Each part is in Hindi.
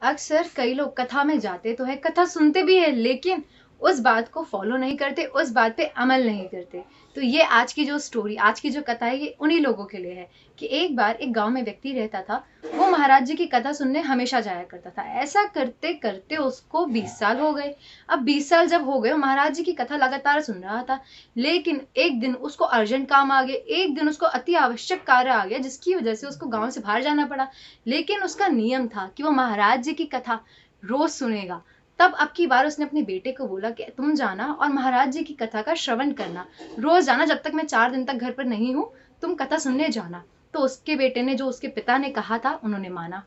अक्सर कई लोग कथा में जाते तो है, कथा सुनते भी है, लेकिन उस बात को फॉलो नहीं करते, उस बात पे अमल नहीं करते। तो ये आज की जो स्टोरी, आज की जो कथा है, ये उन्हीं लोगों के लिए है कि एक बार एक गांव में व्यक्ति रहता था। वो महाराज जी की कथा सुनने हमेशा जाया करता था। ऐसा करते करते उसको 20 साल हो गए। अब 20 साल जब हो गए, महाराज जी की कथा लगातार सुन रहा था, लेकिन एक दिन उसको अर्जेंट काम आ गया, एक दिन उसको अति आवश्यक कार्य आ गया, जिसकी वजह से उसको गांव से बाहर जाना पड़ा। लेकिन उसका नियम था कि वो महाराज जी की कथा रोज सुनेगा। तब अब की बार उसने अपने बेटे को बोला कि तुम जाना और महाराज जी की कथा का श्रवण करना, रोज जाना, जब तक मैं 4 दिन तक घर पर नहीं हूँ तुम कथा सुनने जाना। तो उसके बेटे ने, जो उसके पिता ने कहा था, उन्होंने माना।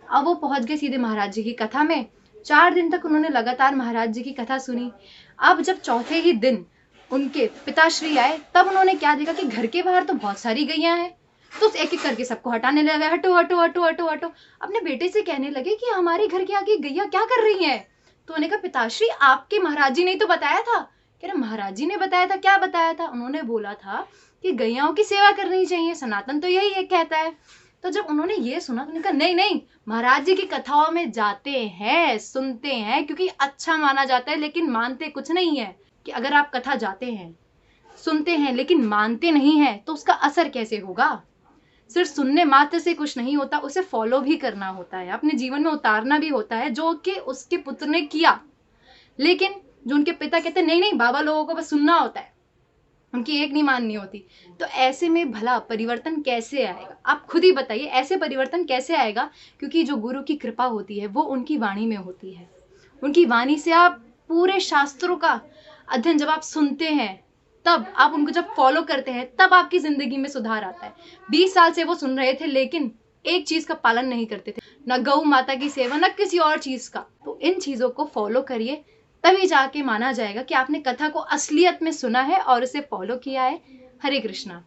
अब वो पहुंच गए सीधे महाराज जी की कथा में। 4 दिन तक उन्होंने लगातार महाराज जी की कथा सुनी। अब जब चौथे ही दिन उनके पिताश्री आए, तब उन्होंने क्या देखा कि घर के बाहर तो बहुत सारी गैया हैं। तो एक एक करके सबको हटाने लगा, हटो हटो हटो हटो हटो। अपने बेटे से कहने लगे कि हमारे घर के आगे गैया क्या कर रही हैं। तो उन्होंने कहा, पिताश्री आपके महाराज जी ने तो बताया था। कह रहे, महाराज जी ने बताया था? क्या बताया था? उन्होंने बोला था कि गैयाओं की सेवा करनी चाहिए, सनातन तो यही एक कहता है। तो जब उन्होंने ये सुना तो उन्होंने कहा, नहीं नहीं, महाराज जी की कथाओं में जाते हैं, सुनते हैं, क्योंकि अच्छा माना जाता है, लेकिन मानते कुछ नहीं है। कि अगर आप कथा जाते हैं, सुनते हैं, लेकिन मानते नहीं है, तो उसका असर कैसे होगा? सिर्फ सुनने मात्र से कुछ नहीं होता, उसे फॉलो भी करना होता है, अपने जीवन में उतारना भी होता है, जो कि उसके पुत्र ने किया। लेकिन जो उनके पिता कहते नहीं नहीं, बाबा लोगों को बस सुनना होता है, उनकी एक नहीं माननी होती। तो ऐसे में भला परिवर्तन कैसे आएगा? आप खुद ही बताइए, ऐसे परिवर्तन कैसे आएगा? क्योंकि जो गुरु की कृपा होती है वो उनकी वाणी में होती है। उनकी वाणी से आप पूरे शास्त्रों का अध्ययन जब आप सुनते हैं, तब आप उनको जब फॉलो करते हैं, तब आपकी जिंदगी में सुधार आता है। 20 साल से वो सुन रहे थे, लेकिन एक चीज का पालन नहीं करते थे, न गौ माता की सेवा, न किसी और चीज का। तो इन चीजों को फॉलो करिए, तभी जाके माना जाएगा कि आपने कथा को असलियत में सुना है और उसे फॉलो किया है। हरे कृष्णा।